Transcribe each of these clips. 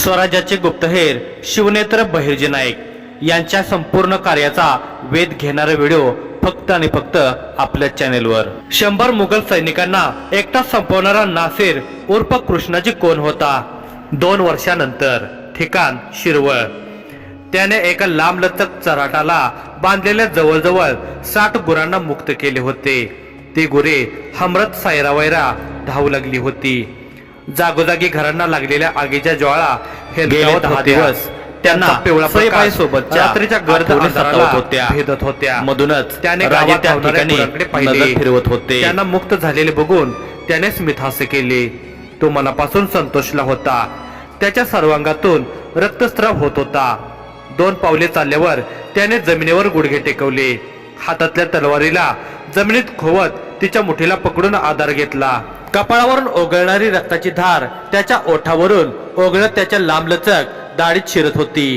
स्वराज्याचे गुप्तहेर शिवनेत्र बहिर्जी नाईक यांच्या संपूर्ण कार्याचा वेध घेणारा व्हिडिओ फक्त आणि फक्त आपल्या चॅनेलवर। 100 मुघल सैनिकांना एकटा संपवणारा नासिर उर्फ कृष्णाजी कोण होता? 2 वर्षानंतर, ठिकाण शिरवळ। त्याने एका लांबलचक चराटाला बांधलेल्या जवळजवळ 60 गुरांना मुक्त केले होते। ती गुरे हमरत सायरावैरा धावू लागली होती। जागोजागी घरांना लागलेल्या आगीच्या ज्वाळा हे गेले 10 दिवस त्यांना पिवळा सोबत रात्रीच्या गर्द अंधाराला भेदत होत्या। मधूनच त्याने राजा त्या ठिकाणी नजर फिरवत होते। त्यांना मुक्त झालेले बघून त्याने स्मितहास्य केले। तो मनापासून संतोषला होता। त्याच्या सर्वांगातून रक्तस्राव होत होता। 2 पावले चालल्यावर त्याने जमिनीवर गुडघे टेकवले। हातातल्या तलवारीला जमिनीत खोवत तिच्या मुठीला पकडून आधार घेतला। कपाळावरून ओघळणारी रक्ताची धार त्याच्या ओठावरून ओघळत त्याच्या लांबलचक दाढीत शिरत होती।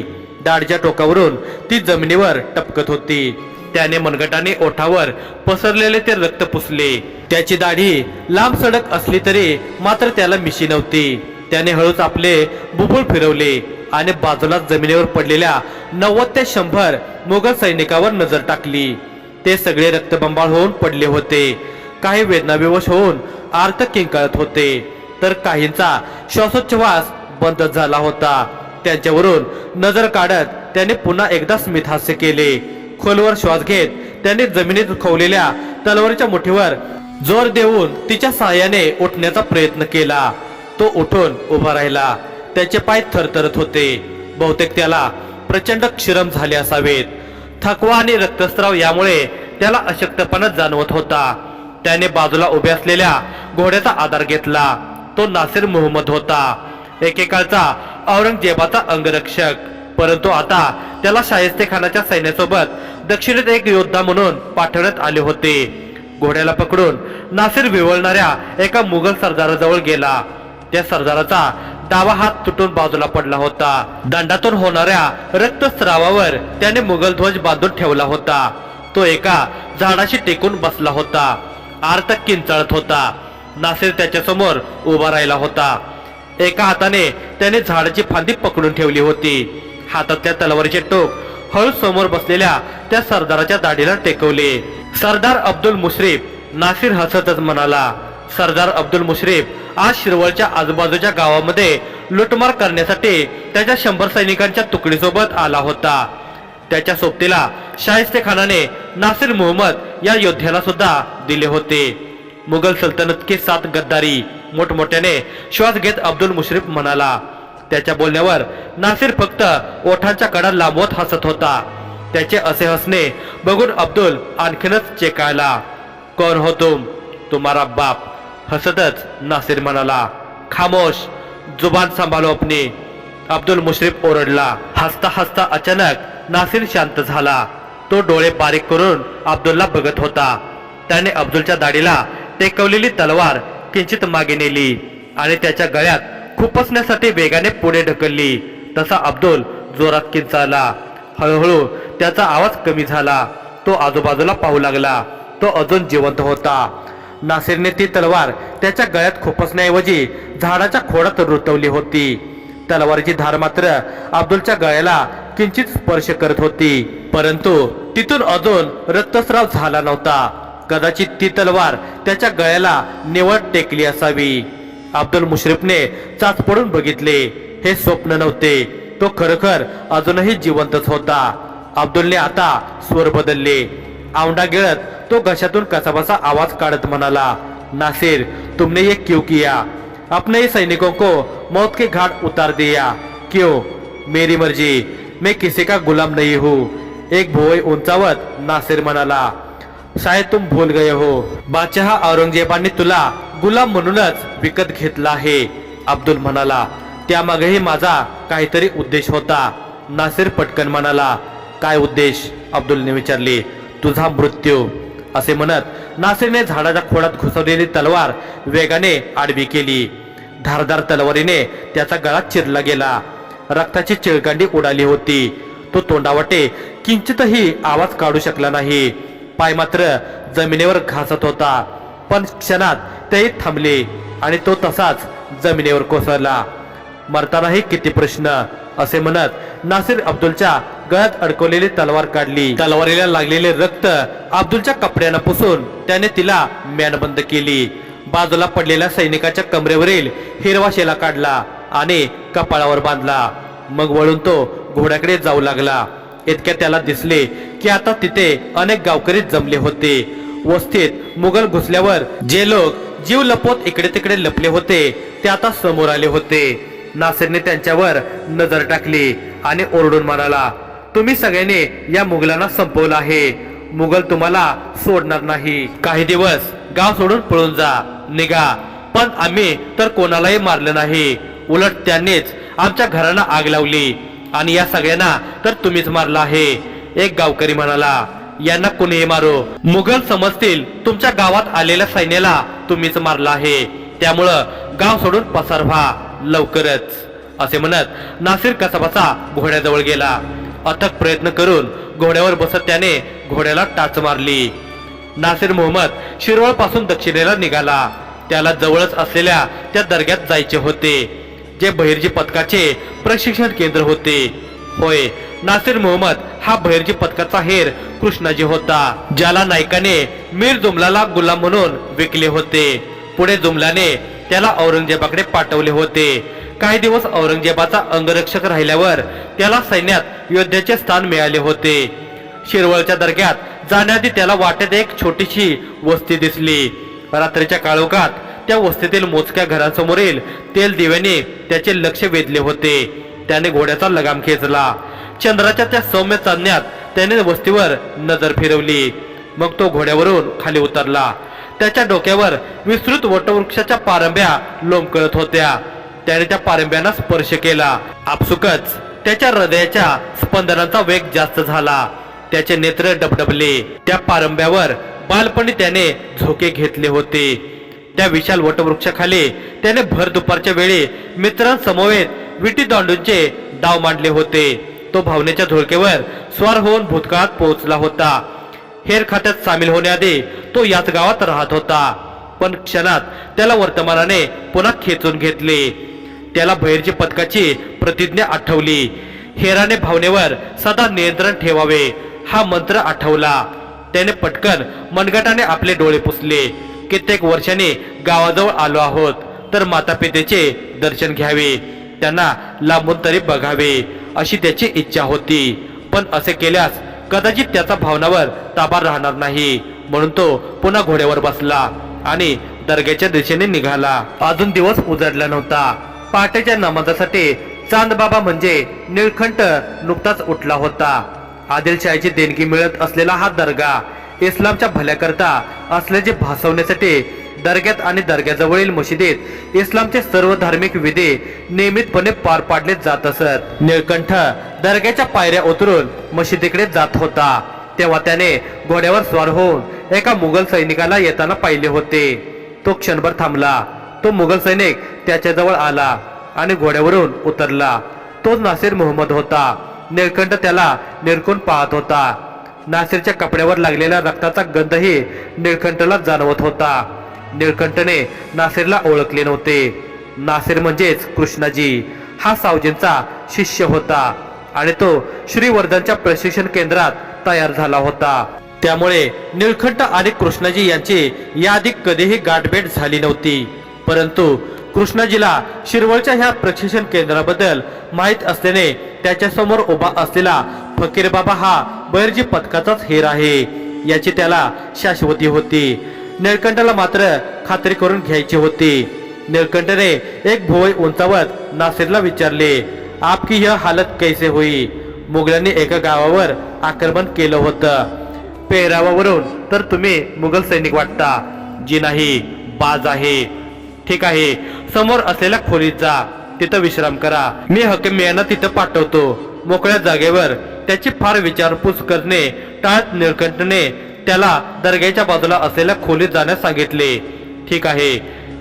दाढीच्या टोकावरून ती जमिनीवर टपकत होती। त्याने मनगटाने ओठावर पसरलेले ते रक्त पुसले। त्याची दाढी लांब सडक असली तरी मात्र त्याला मिशी नव्हती। त्याने हळूच आपले बुबुळ फिरवले आणि बाजूला जमिनीवर पडलेल्या 90 ते 100 मुघल सैनिकावर नजर टाकली। ते सगळे रक्तबंबाळ होऊन पडले होते। काही वेदनाविवश होऊन आर्त किंकाळत होते, तर काहींचा श्वासोच्छवास बंद झाला होता। त्यांच्यावरून नजर काढत त्याने पुन्हा एकदा स्मितहास्य केले। खोलवर श्वास घेत त्याने जमिनीत खवलेल्या तलवारीच्या मुठीवर जोर देऊन तिच्या साहाय्याने उठण्याचा प्रयत्न केला। तो उठून उभा राहिला। त्याचे पाय थरथरत होते। बहुतेक त्याला प्रचंड क्षीरम झाले असावेत। थकवा आणि रक्तस्राव यामुळे त्याला अशक्तपणा जाणवत होता। त्याने बाजूला उभे असलेल्या घोड्याचा आधार घेतला। तो नासिर मुहम्मद होता, एकेकाळचा औरंगजेबाचा अंगरक्षक। परंतु आता त्याला शाहिस्तेखानाच्या सैन्यासोबत दक्षिणेत एक योद्धा म्हणून पाठवण्यात आले होते। घोड्याला पकडून नासिर विवळणाऱ्या एका मुघल सरदाराजवळ गेला। त्या सरदाराचा डावा हात तुटून बाजूला पडला होता। दंडातून होणाऱ्या रक्तस्रावावर त्याने मुघल ध्वज बांधून ठेवला होता। तो एका झाडाशी टेकून बसला होता, आर्त किंचाळत होता। नासिर त्याच्या समोर उभा राहिला होता। एका हाताने त्याने झाडाची फांदी पकडून ठेवली होती। हातातल्या तलवारीचे टोक हळू समोर बसलेल्या त्या सरदाराच्या दाढीला टेकवले। सरदार अब्दुल मुश्रीफ, नासिर हसतच म्हणाला। सरदार अब्दुल मुश्रीफ आज शिरवळच्या आजूबाजूच्या गावामध्ये लुटमार करण्यासाठी त्याच्या 100 सैनिकांच्या तुकडीसोबत आला होता। त्याच्या सोबतीला शाहिस्तेखानाने नासिर मुहम्मद या योद्ध्याला सुद्धा दिले होते। मुघल सल्तनत के 7 गद्दारी, मोठमोठ्याने श्वास घेत अब्दुल मुश्रीफ म्हणाला। त्याच्या बोलण्यावर नासिर फक्त ओठांच्या कडा लांबवत हसत होता। त्याचे असे हसणे बघून अब्दुल आणखीनच चेकाळला। कौन हो तुम? तुम्हारा बाप, हसतच नासिर म्हणाला। खामोश, जुबान सांभालो अपनी, अब्दुल मुश्रीफ ओरडला। हसता हसता अचानक नासिर शांत झाला। तो डोळे बारीक करून अब्दुलला बघत होता। त्याने अब्दुलच्या दाढीला टेकवलेली तलवार किंचित मागे नेली आणि त्याच्या गळ्यात खुपसण्यासाठी वेगाने पुढे ढकलली। तसा अब्दुल जोरात किंचाळला। हळूहळू त्याचा आवाज कमी झाला। तो आजूबाजूला पाहू लागला। तो अजून जिवंत होता। नासिरने ती तलवार त्याच्या गळ्यात खुपसण्याऐवजी झाडाच्या खोडात रुतवली होती। तलवारीची धार मात्र अब्दुलच्या गळ्याला किंचित स्पर्श करत होती, परंतु तिथून अजून रक्तस्राव झाला नव्हता। कदाचित ती तलवार त्याच्या गळ्याला निवळ टेकली असावी। अब्दुल मुश्रीफने चाचपडून बघितले। हे स्वप्न नव्हते, तो खरोखर अजूनही जिवंतच होता। अब्दुलने आता स्वर बदलले। आवंडा गिळत तो घशातून कसाबसा आवाज काढत म्हणाला, नासिर, तुमने ये क्यों किया? अपने ही सैनिकों को मौत के घाट उतार दिया। क्यों? मेरी मर्जी, मैं किसी का गुलाम नहीं हूँ। एक भुवई उंचावत नासिर म्हणाला। शायद तुम भूल गए हो, बादशाह औरंगजेबाने तुला गुलाम म्हणूनच विकत घेतला आहे, अब्दुल म्हणाला। त्यामागेही माझा काहीतरी उद्देश होता, नासिर पटकन म्हणाला। काय उद्देश? अब्दुलने विचारले। तुझा मृत्यू, असे म्हणत नासिरने झाडाच्या खोडात घुसवलेली तलवार वेगाने आडवी केली। धारदार तलवारीने त्याचा गळा चिरला गेला। रक्ताची चिळकांडी उडाली होती। तो तोंडावाटे किंचितही आवाज काढू शकला नाही। पाय मात्र जमिनीवर घासत होता, पण क्षणात तेही थांबले आणि तो तसाच जमिनीवर कोसळला। मरतानाही किती प्रश्न, असे म्हणत नासिर अब्दुलच्या गळ्यात अडकवलेली तलवार काढली. तलवारीला लागलेले रक्त अब्दुलच्या कपड्यानं पुसून त्याने तिला म्यानबंद केली. बाजूला पडलेल्या सैनिकाच्या कमरेवरील हिरवा शेला काढला आणि कपाळावर बांधला. मग वळून तो घोड्याकडे जाऊ लागला. इतक्या त्याला दिसले की आता तिथे अनेक गावकरी जमले होते. वस्तीत मुघल घुसल्यावर जे लोक जीव लपवत इकडे तिकडे लपले होते ते आता समोर आले होते. नासिरने त्यांच्यावर नजर टाकली आणि ओरडून म्हणाला, तुम्ही सगळ्यांनी या मुघलांना संपवलं आहे. मुघल तुम्हाला सोडणार नाही. काही दिवस गाव सोडून पळून जा, निघा. पण आम्ही तर कोणालाही मारलं नाही. उलट त्यांनीच आमच्या घरांना आग लावली आणि या सगळ्यांना तर तुम्हीच मारला आहे. एक गावकरी म्हणाला, यांना कुणीही मारो, मुघल समजतील तुमच्या गावात आलेल्या सैन्याला तुम्हीच मारला आहे. त्यामुळं गाव सोडून पसार व्हा लवकरच. असे म्हणत नासिर कसाबसा घोड्याजवळ गेला. अथक प्रयत्न करून घोड्यावर बसत त्याने घोड्याला टाच मारली. नासिर मोहम्मद शिरवळ पासून दक्षिणेला निघाला. त्याला जवळच असलेल्या त्या दर्ग्यात जायचे होते, जे बहिर्जी पथकाचे प्रशिक्षण केंद्र होते. होय, नासिर मोहम्मद हा बहिर्जी पथकाचा हेर कृष्णाजी होता, ज्याला नायकाने मीर जुमलाला गुलाम म्हणून विकले होते. पुढे जुमलाने त्याला औरंगजेबाकडे पाठवले होते. काही दिवस औरंगजेबाचा अंगरक्षक राहिल्यावर त्याला सैन्यात योद्ध्याचे स्थान मिळाले होते. शिरवळच्या दर्ग्यात जाण्याआधी त्याला वाटेत एक छोटीशी वस्ती दिसली. रात्रीच्या काळोखात त्या वस्तीतील मोजक्या घरांसमोरील तेल दिव्याने त्याचे लक्ष वेधले होते. त्याने घोड्याचा लगाम खेचला. चंद्राच्या त्या सौम्य चांदण्यात त्याने वस्तीवर नजर फिरवली. मग तो घोड्यावरून खाली उतरला. त्याच्या डोक्यावर विस्तृत वटवृक्षाच्या पारंब्या लोंबकळत होत्या. त्याने त्या पारंब्यांना स्पर्श केला. आपसुकच त्याच्या हृदयाच्या स्पंदनांचा वेग जास्त झाला. त्याचे नेत्र डबडबले. त्या पारंब्यावर बालपणी त्याने झोके घेतले होते. त्या विशाल वटवृक्षाखाली त्याने भर दुपारच्या वेळी मित्रांसमवेत विटी दांडूंचे डाव मांडले होते. तो भावनेच्या झोळकेवर स्वार होऊन भूतकाळात पोहोचला होता. हेर खात्यात सामील होण्याआधी तो याच गावात राहत होता. पण क्षणात त्याला वर्तमानाने पुन्हा खेचून घेतले. त्याला बहिर्जी पथकाची प्रतिज्ञा आठवली. हेराने भावनेवर सदा नियंत्रण ठेवावे हा मंत्र आठवला. त्याने पटकन मनगटाने आपले डोळे पुसले. कित्येक वर्षांनी गावाजवळ आलो आहोत, तर माता पितेचे दर्शन घ्यावे, त्यांना लांबून तरी बघावे अशी त्याची इच्छा होती. पण असे केल्यास कदाचित त्याचा भावनावर ताबा राहणार नाही. म्हणून तो पुन्हा घोड्यावर बसला आणि दर्ग्याच्या दिशेने निघाला. अजून दिवस उजडला नव्हता. पहाटेच्या नमाजासाठी चांदबाबा म्हणजे निळखंठ नुकताच उठला होता. आदिलशाहीची देणगी मिळत असलेला हा दर्गा इस्लामच्या भल्याकरता असल्याचे भासवण्यासाठी दर्ग्यात आणि दर्ग्याजवळील मशिदीत इस्लामचे सर्व धार्मिक विधी नियमितपणे पार पाडले जात असत. निळकंठ दर्ग्याच्या पायऱ्या उतरून मशिदीकडे जात होता तेव्हा त्याने घोड्यावर स्वार होऊन एका मुघल सैनिकाला येताना पाहिले होते. तो क्षणभर थांबला. तो मुघल सैनिक त्याच्याजवळ आला आणि घोड्यावरून उतरला. तोच नासिर मोहम्मद होता. निळकंठ त्याला निरखून पाहत होता. नासिरच्या कपड्यावर लागलेला रक्ताचा गंधही निळकंठला जाणवत होता. निळकंठने नासिरला ओळखले नव्हते. नासिर म्हणजेच कृष्णाजी हा सावजींचा शिष्य होता आणि तो श्रीवर्धनच्या प्रशिक्षण केंद्रात तयार झाला होता. त्यामुळे निळकंठ आणि कृष्णाजी यांची याआधी कधीही गाठभेट झाली नव्हती. परंतु कृष्णाजीला शिरवळच्या ह्या प्रशिक्षण केंद्राबद्दल माहीत असल्याने त्याच्या समोर उभा असलेला फकीर बाबा हा बहिर्जी पथकाचाच हेर आहे याची त्याला शाश्वती होती. निळकंठला मात्र खात्री करून घ्यायची होती. निळकंठने एक भुवई उंचावत नासिरला विचारले, आपकी यह हालत कैसे हुई? मुघलांनी एका गावावर आक्रमण केलं होतं. पेहरावावरून तर तुम्ही मुघल सैनिक वाटता. जी नाही, बाज आहे. ठीक आहे, समोर असलेल्या खोलीत जा, तिथं विश्राम करा. मी हकीम यांना तिथं पाठवतो. मोकळ्या जागेवर त्याची फार विचारपूस करणे टाळत निळकंठने त्याला दर्ग्याच्या बाजूला असलेल्या खोलीत जाण्यास सांगितले. ठीक आहे,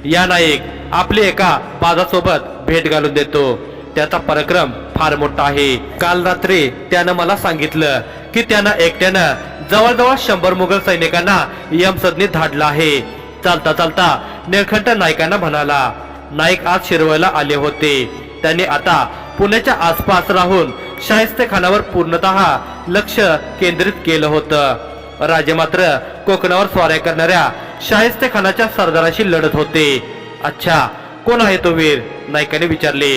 या नाईक आपली एका बाजासोबत भेट घालून देतो. त्याचा पराक्रम फार मोठा आहे. काल रात्री त्यानं मला सांगितलं की त्यानं एकट्यानं जवळजवळ 100 मुघल सैनिकांना यमसदनी धाडला आहे. चालता चालता निळकंठ नायकांना म्हणाला, नाईक आज शिरवळला आले होते. त्यांनी आता पुण्याच्या आसपास राहून शाहिस्तेखानावर पूर्णतः लक्ष केंद्रित केलं होतं। राजे मात्र कोकणावर स्वाऱ्या करणाऱ्या शाहिस्तेखानाच्या सरदाराशी लढत होते। अच्छा, कोण आहे तो वीर? नायकाने विचारले।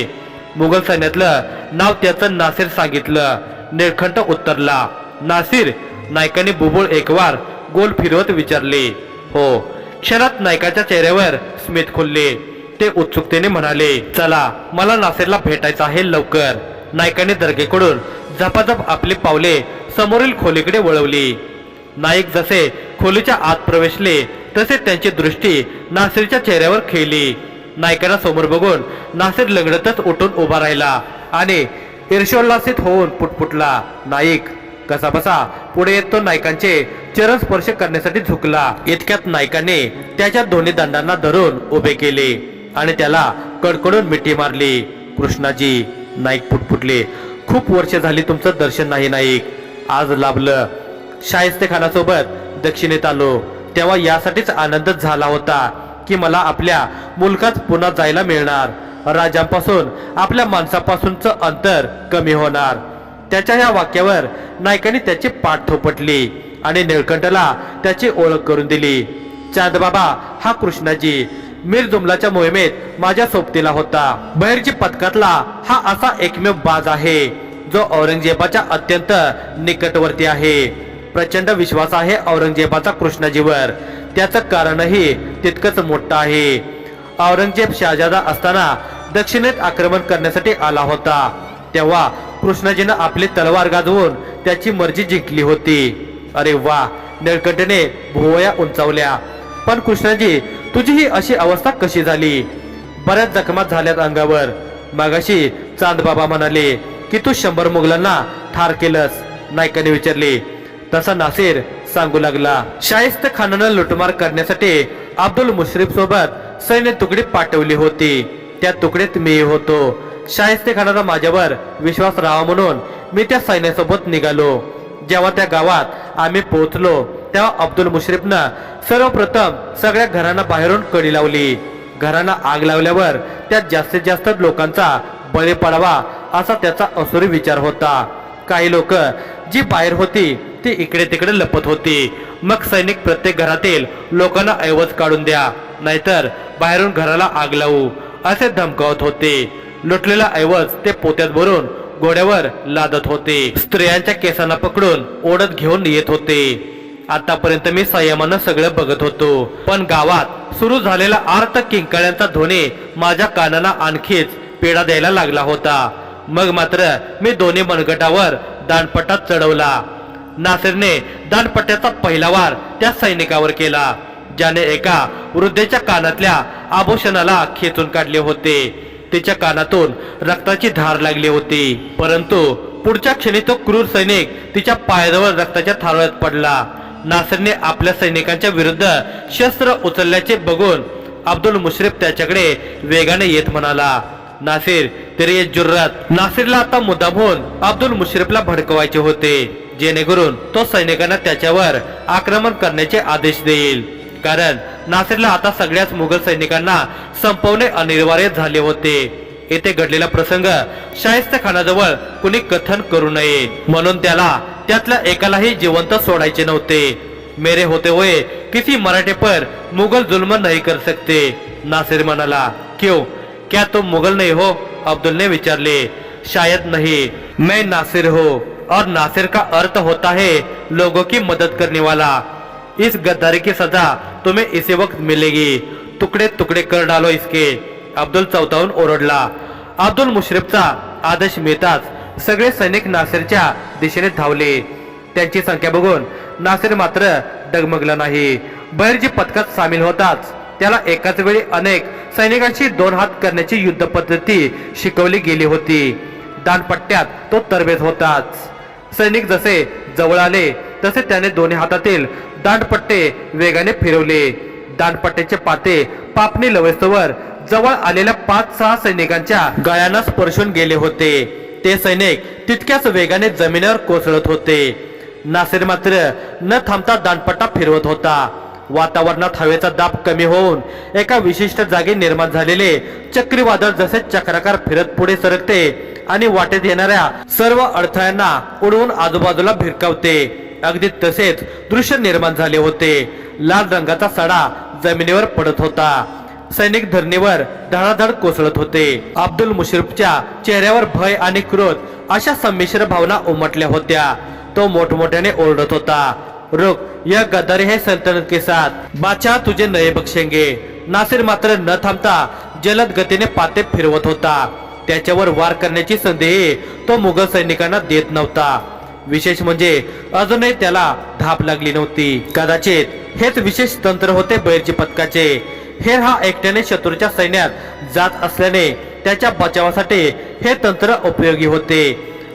मुघल सैन्यातलं नाव त्याचं नासिर सांगितलं। निळकंठ उत्तरला। नासिर? नायकाने बुबुळ एकवार गोल फिरवत विचारले। हो। क्षणात नायकाच्या चेहऱ्यावर स्मित खुलले। ते उत्सुकतेने म्हणाले, चला, मला नासिरला भेटायचं आहे लवकर। नायकाने दर्गेकडून झपाझप आपली पावले समोरील खोलीकडे वळवली। नाईक जसे खोलीच्या आत प्रवेशले तसे त्यांची दृष्टी नासिरच्या चेहऱ्यावर खेळली। नायकाला समोर बघून नासिर लगडतच उठून उभा राहिला आणि ईर्ष्योल्लासित होऊन पुटपुटला, नाईक। कसा बसा पुढे येत तो नायकांचे चरण स्पर्श करण्यासाठी झुकला। इतक्यात नायकाने त्याच्या दोन्ही दंडांना धरून उभे केले आणि त्याला कडकडून मिठी मारली। कृष्णाजी, नाईक पुटपुटले, खूप वर्ष झाली तुमचं दर्शन नाही नाईक। आज लाभलं। शाहिस्तेखानासोबत दक्षिणेत आलो तेव्हा यासाठीच आनंद झाला होता की मला आपल्या मुलकात पुन्हा जायला मिळणार। राजांपासून आपल्या माणसापासूनचं अंतर कमी होणार। त्याच्या या वाक्यावर नायकाने त्याची पाठ थोपटली आणि निळकंठला त्याची ओळख करून दिली। चांदबाबा हा कृष्णाजी, मीर जुमलाच्या मोहिमेत माझ्या सोबतीला होता। बहिर्जी पथकातला हा असा एकमेव बाज आहे जो औरंगजेबाच्या अत्यंत निकटवर्ती आहे। प्रचंड विश्वास आहे औरंगजेबाचा कृष्णाजीवर। त्याचं कारणही तितकंच मोठं आहे। औरंगजेब शहाजादा असताना दक्षिणेत आक्रमण करण्यासाठी आला होता तेव्हा कृष्णाजीनं आपली तलवार गाजवून त्याची मर्जी जिंकली होती। अरे वा, निळकंठने भुवया उंचावल्या। पण कृष्णाजी, तुझी ही अशी अवस्था कशी झाली? बऱ्याच जखमा झाल्यात अंगावर। मागाशी चांदबाबा म्हणाले की तू 100 मुघलांना ठार केलंस। नायकाने विचारले। तसा नासिर सांगू लागला, शाहिस्तेखानानं लुटमार करण्यासाठी अब्दुल मुश्रीफ सोबत सैन्य तुकडी पाठवली होती। त्या तुकडीत मी होतो। शाहिस्तेखानाचा माझ्यावर विश्वास राहावा म्हणून मी त्या सैन्यासोबत निघालो। जेव्हा त्या गावात आम्ही पोहोचलो तेव्हा अब्दुल मुश्रीफनं सर्वप्रथम सगळ्या घरांना बाहेरून कडी लावली। घरांना आग लावल्यावर त्यात जास्तीत जास्त लोकांचा बळी पडावा असा त्याचा असुरी विचार होता। काही लोक जी बाहेर होती ती इकडे तिकडे लपत होती। मग सैनिक प्रत्येक घरातील लोकांना ऐवज काढून द्या नाहीतर बाहेरून घराला आग लावू असे धमकावत होते। लुटलेला ऐवज ते पोत्यात भरून घोड्यावर लादत होते। स्त्रियांच्या केसांना पकडून ओढत घेऊन येत होते। आतापर्यंत मी संयमानं सगळं बघत होतो, पण गावात सुरू झालेला आर्त किंकाळ्यांचा ध्वनी माझ्या कानांना आणखीच पीडा द्यायला लागला होता। मग मात्र मी दोन्ही मनगटावर दांडपट्टा चढवला। नासिरने दांडपट्ट्याचा पहिला वार त्या सैनिकावर केला ज्याने एका वृद्धेच्या कानातल्या आभूषणाला खेचून काढले होते। तिच्या कानातून रक्ताची धार लागली होती, परंतु पुढच्या क्षणी तो क्रूर सैनिक तिच्या पायाजवळ रक्ताच्या थारोळ्यात पडला। नासिरने आपल्या सैनिकांच्या विरुद्ध शस्त्र उचलल्याचे बघून अब्दुल मुश्रीफ त्याच्याकडे वेगाने येत म्हणाला, नासिर, तेरी ये जुर्रत। नासिरला आता मुद्दामहून अब्दुल मुश्रीफला भडकवायचे होते जेणेकरून तो सैनिकांना त्याच्यावर आक्रमण करण्याचे आदेश देईल, कारण नासिरला आता सगळ्याच मुघल सैनिकांना संपवणे अनिवार्य झाले होते। येथे घडलेला प्रसंग शाहिस्तेखानाजवळ कुणी कथन करू नये म्हणून त्याला त्यातल्या एकालाही जिवंत सोडायचे नव्हते। मेरे होते हुए किसी मराठे पर मुगल जुल्म नहीं कर सकते, नासिर म्हणाला। क्यों, क्या तुम मुगल नहीं हो? अब्दुल ने विचारले। शायद नहीं, मैं नासिर हो और नासिर का अर्थ होता है लोगों की मदद करने वाला। इस गद्दारी की सजा तुम्हें इसी वक्त मिलेगी। तुकडे तुकडे कर डालो इसके। अब्दुल चौतावून ओरडला। अब्दुल मुश्रीफचा आदेश मिळताच सगळे सैनिक नासिरच्या दिशेने धावले। त्यांची संख्या बघून नासिर मात्र डगमगला नाही। बहिर्जी पथकात सामील होताच त्याला एकाच वेळी अनेक सैनिकांशी 2 हात करण्याची युद्ध पद्धती शिकवली गेली होती। दांडपट्ट्यात तो तरबेज होताच। सैनिक जसे जवळ आले तसे त्याने दोन्ही हातातील दांडपट्टे वेगाने फिरवले। दांडपट्ट्याचे पाते पापणी लवेस्तवर जवळ आलेल्या 5-6 सैनिकांच्या गळ्यांना स्पर्शून गेले होते। ते सैनिक तितक्याच वेगाने जमिनीवर कोसळत होते। नासिर मात्र न थांबता दांडपट्टा फिरवत होता वातावरणात हवेचा दाब कमी होऊन एका विशिष्ट जागी निर्माण झालेले चक्रीवादळ जसे चक्राकार फिरत पुढे सरकते आणि वाटेत येणाऱ्या सर्व अडथळ्यांना उडवून आजूबाजूला भिरकावते, अगदी तसेच दृश्य निर्माण झाले होते. लाल रंगाचा सडा जमिनीवर पडत होता. सैनिक धरणीवर धडाधड कोसळत होते. अब्दुल मुशर्रफच्या चेहऱ्यावर भय आणि क्रोध अशा संमिश्र भावना उमटल्या होत्या. तो मोठमोठ्याने ओरडत होता, रुक, यह गद्दारी है सल्तनत के साथ, बादशाह तुझे नये बक्षेंगे. नासिर मात्र न थांबता जलद गतीने पाते फिरवत होता. त्याच्यावर वार करण्याची संधी तो मुघल सैनिकांना देत नव्हता. विशेष म्हणजे अजूनही त्याला धाप लागली नव्हती. कदाचित हेच विशेष तंत्र होते बहिर्जी पथकाचे. हेर हा एकट्याने शत्रूच्या सैन्यात जात असल्याने त्याच्या बचावासाठी हे तंत्र उपयोगी होते.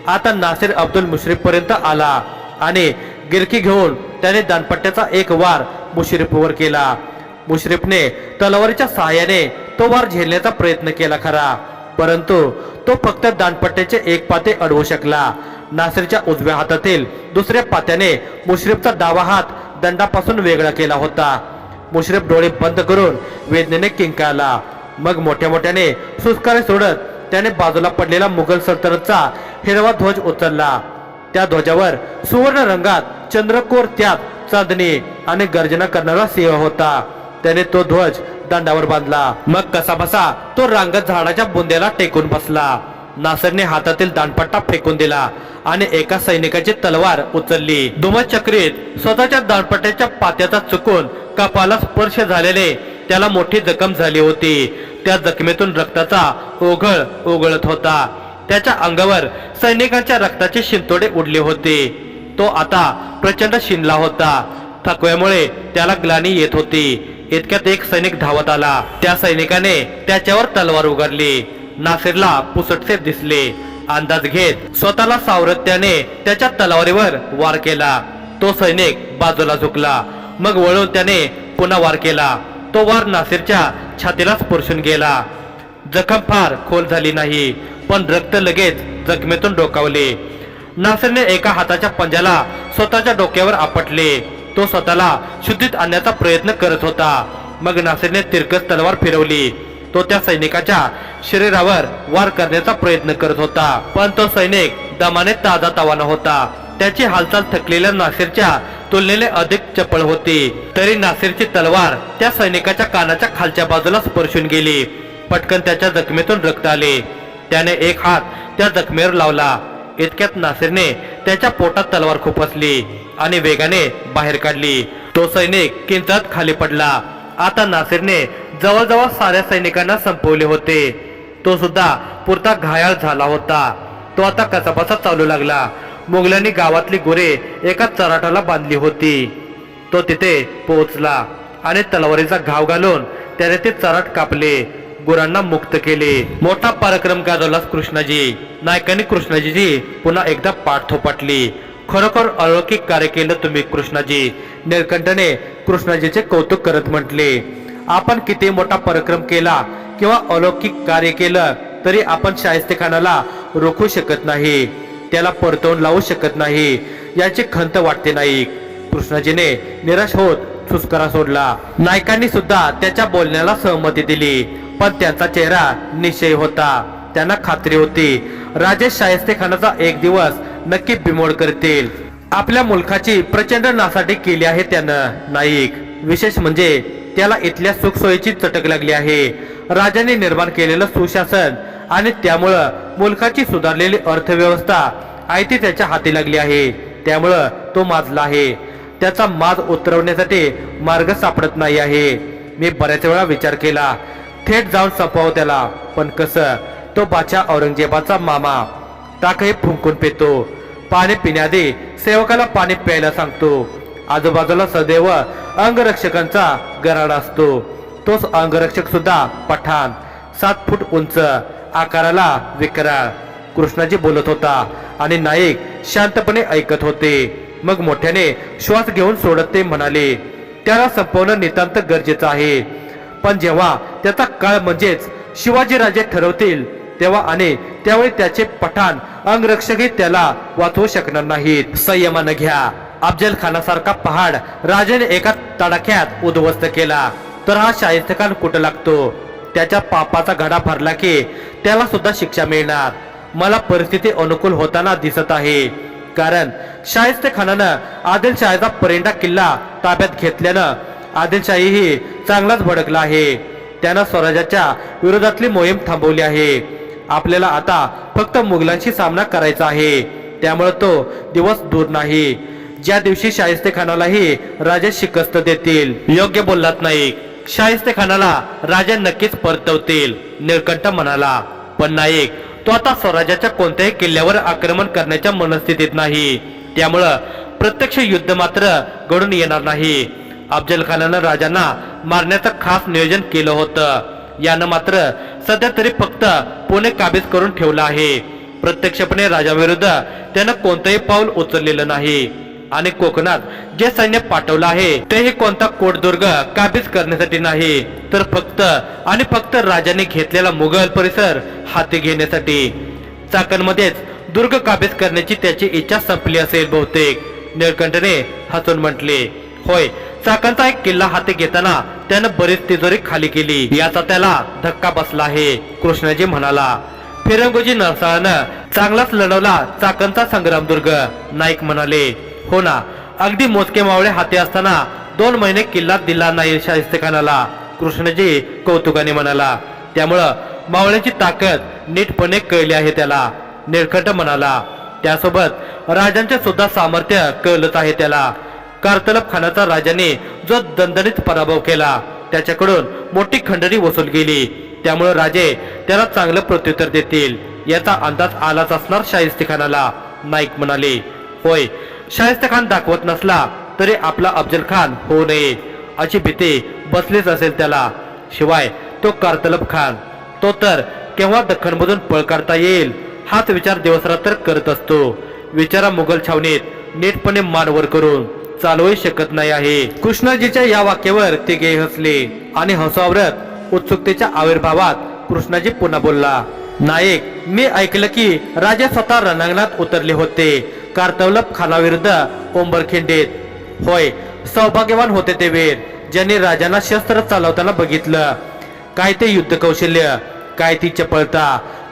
आता नासिर अब्दुल मुशर्रफ पर्यंत आला आणि गिरकी घेऊन त्याने दानपट्ट्याचा एक वार मुशर्रफवर केला. मुशर्रफने तलवारीच्या सहाय्याने तो वार झेलण्याचा प्रयत्न केला खरा, परंतु तो फक्त दानपट्ट्याचे एक पाते अडवू शकला. नासिरच्या उजव्या हातातील दुसऱ्या पात्याने मुशर्रफचा डावा हात दंडापासून वेगळा केला होता. मुशर्रफ डोळे बंद करून वेदनेने किंकाळला. मग मोठ्या मोठ्याने सुस्कारे सोडत त्याने बाजूला पडलेला मुघल सल्तनतचा हिरवा ध्वज उचलला. त्या ध्वजावर सुवर्ण रंगात चंद्रकोर, त्यात चांदणी आणि गर्जना करणारा सिंह होता. त्याने तो ध्वज दंडावर बांधला. मग कसाबसा तो रांगत झाडाच्या बुंद्याला टेकून बसला. नासिरने हातातील दानपट्टा फेकून दिला आणि एका सैनिकाची तलवार उचलली. धुमचक्रीत स्वतःच्या दानपट्ट्याच्या पात्याचा चुकून कपाला स्पर्श झालेले त्याला मोठी जखम झाली होती. त्या जखमेतून रक्ताचा ओघळ ओघळत होता. त्याच्या अंगावर सैनिकांच्या रक्ताचे शिंतोडे उडले होते. तो आता प्रचंड शिनला होता. थकव्यामुळे त्याला ग्लानी येत होती. इतक्यात एक सैनिक धावत आला. त्या सैनिकाने त्याच्यावर तलवार उगारली. नासिरला पुसटसे दिसले. अंदाज घेत स्वतःला सावरत त्याने त्याच्या तलवारीवर वार केला. तो सैनिक बाजूला झुकला. मग वळून त्याने पुन्हा वार केला. तो वार नासिरच्या छातीला स्पर्शून गेला. जखम फार खोल झाली नाही, पण रक्त लगेच जखमेतून डोकावले. नासिरने एका हाताच्या पंजाला स्वतःच्या डोक्यावर आपटले. तो स्वतःला शुद्धीत आणण्याचा प्रयत्न करत होता. मग नासिरने तिरकस तलवार फिरवली. तो त्या सैनिकाच्या शरीरावर वार करण्याचा प्रयत्न करत होता, पण तो सैनिक दमाने ताजा तवाना होता. त्याची हालचाल थकलेल्या नासिरच्या तुलनेने अधिक चपळ होती. तरी नासिरची तलवार त्या सैनिकाच्या कानाच्या खालच्या बाजूला स्पर्शून गेली. पटकन त्याच्या जखमेतून रक्त आले. त्याने एक हात त्या जखमेवर लावला. इतक्यात नासिरने त्याच्या पोटात तलवार खुपसली आणि वेगाने बाहेर काढली. तो सैनिक किंचाळत खाली पडला. आता नासिरने जवळजवळ साऱ्या सैनिकांना संपवले होते. तो सुद्धा पुरता घायाळ झाला होता. तो आता कसाबसा चालू लागला. मुघलांनी गावातली गुरे एका चराटाला बांधली होती. तो तिथे पोहोचला आणि तलवारीचा घाव घालून त्याने ते चराट कापले. गुरांना मुक्त केले. मोठा पराक्रम गाजवलास कृष्णाजी. नायकांनी कृष्णाजीची पुन्हा एकदा पाठ थोपटली. खरोखर अलौकिक कार्य केलं तुम्ही कृष्णाजी. निळकंठने कृष्णाजीचे कौतुक करत म्हटले, आपण किती मोठा पराक्रम केला किंवा अलौकिक कार्य केलं तरी आपण शाहिस्तेखानाला रोखू शकत नाही, त्याला परतवून लावू शकत नाही याची खंत वाटते नाईक. कृष्णाजीने निराश होत सुस्कारा सोडला. नायकांनी सुद्धा त्याच्या बोलण्याला सहमती दिली, पण त्यांचा चेहरा निश्चय होता. त्यांना खात्री होती राजेश शाहिस्तेखानाचा एक दिवस नक्की बिमोड करतील. आपल्या मुलखाची प्रचंड नासाडी केली आहे त्यानं नाईक. विशेष म्हणजे त्याला इथल्या सुखसोयीची चटक लागली आहे. राजाने निर्माण केलेलं सुशासन आणि त्यामुळं मुलखाची सुधारलेली अर्थव्यवस्था आयती त्याच्या हाती लागली आहे. त्यामुळं तो माजला आहे. त्याचा माज उतरवण्यासाठी मार्ग सापडत नाही आहे. मी बऱ्याच वेळा विचार केला थेट जाऊन संपवावं त्याला, पण कसं? तो बादशाह औरंगजेबाचा मामा. टाकही फुंकून पितो. पाणी पिण्याआधी सेवकाला पाणी प्यायला सांगतो. आजूबाजूला सदैव अंगरक्षकांचा गराडा असतो. तोच अंगरक्षक सुद्धा पठाण, 7 फूट उंच, आकाराला विकराळ. कृष्णाजी बोलत होता आणि नाईक शांतपणे ऐकत होते. मग मोठ्याने श्वास घेऊन सोडत ते म्हणाले, त्याला संपवणं नितांत गरजेचं आहे, पण जेव्हा त्याचा काळ म्हणजेच शिवाजी राजे ठरवतील तेव्हा आणि त्यावेळी त्याचे पठाण अंगरक्षकही त्याला वाचवू शकणार नाहीत. संयमानं घ्या. अफजल खानासारखा पहाड राजाने एका तडाख्यात उद्ध्वस्त केला तर हा शाहिस्ते खान कुठं लागतो? त्याच्या पापाचा घडा भरला की त्याला सुद्धा शिक्षा मिळणार. मला परिस्थिती अनुकूल होताना दिसत आहे, कारण शाहिस्ते खानानं आदिलशाहीचा परिंडा किल्ला ताब्यात घेतल्यानं आदिलशाहीही चांगलाच भडकला आहे. त्यानं स्वराज्याच्या विरोधातली मोहीम थांबवली आहे. आपल्याला आता फक्त मुघलांशी सामना करायचा आहे. त्यामुळे तो दिवस दूर नाही ज्या दिवशी शाहिस्ते खानालाही राजे शिकस्त देतील. योग्य बोललात नाईक. शाहिस्ते खानाला राजा नक्कीच परतवतील, निळकंठ म्हणाला. पण नाईक, तो आता स्वराज्याच्या कोणत्याही किल्ल्यावर आक्रमण करण्याच्या मनस्थितीत नाही. त्यामुळं प्रत्यक्ष युद्ध मात्र घडून येणार नाही. अफजल खानानं राजांना मारण्याचं खास नियोजन केलं होतं. यानं मात्र सध्या तरी फक्त पुणे काबीज करून ठेवलं आहे. प्रत्यक्षपणे राजाविरुद्ध त्यानं कोणतंही पाऊल उचललेलं नाही. आणि कोकणात जे सैन्य पाठवलं आहे तेही कोणता कोटदुर्ग काबीज करण्यासाठी नाही, तर फक्त आणि फक्त राजाने घेतलेला मुघल परिसर हाती घेण्यासाठी. चाकणमध्येच दुर्ग काबीज करण्याची त्याची इच्छा संपली असेल बहुतेक, निळकंठने हसून म्हटले. होय, चाकणचा एक किल्ला हाती घेताना त्यानं बरीच तिजोरी खाली केली, याचा त्याला धक्का बसला आहे, कृष्णाजी म्हणाला. फिरंगोजी नरसाळानं चांगलाच लढवला चाकणचा संग्रामदुर्ग, नाईक म्हणाले. हो ना, अगदी मोजके मावळे हाती असताना 2 महिने किल्ला दिला नाही शाहिस्ते खानाला, कृष्णजी कौतुकाने म्हणाला. त्यामुळं मावळ्याची ताकद नीटपणे कळली आहे त्याला, निळकंठ म्हणाला. त्यासोबत राजांचे सुद्धा सामर्थ्य कळलंच आहे त्याला. कारतलब खानाचा राजाने जो दणदणीत पराभव केला त्याच्याकडून मोठी खंडणी वसूल केली. त्यामुळे राजे त्याला चांगलं प्रत्युत्तर देतील याचा अंदाज आलाच असणार शाहिस्ते खानाला, नाईक म्हणाले. होय, शाहिस्ते खान दाखवत नसला तरी आपला अफजल खान होऊ नये अशी भीती बसलीच असेल त्याला. शिवाय तो कारतलब खान, तो तर केव्हा दख्खनमधून पळ काढता येईल हाच विचार दिवसरात्र करत असतो. विचारा मुघल छावणीत नीटपणे मानवर करून चालवू शकत नाही आहे. कृष्णाजीच्या या वाक्यावर तिघे हसले आणि हसावरत उत्सुकतेच्या आविर्भावात कृष्णाजी पुन्हा बोलला. नाईक, मी ऐकलं की राजे स्वतः रणांगणात उतरले होते कारतलब खानाविरुद्ध उंबरखिंडीत. होय, सौभाग्यवान होते ते वीर ज्यांनी राजांना शस्त्र चालवताना बघितलं. काय ते युद्ध कौशल्य, काय ती चपळता,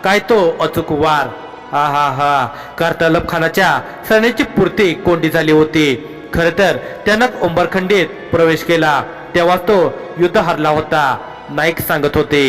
काय तो अचूक वार. हा हा हा, कारतलब खानाच्या सैन्याची पूर्ती कोंडी झाली होती. खर तर त्यानं उंबरखंडीत प्रवेश केला तेव्हा तो युद्ध हरला होता, नाईक सांगत होते.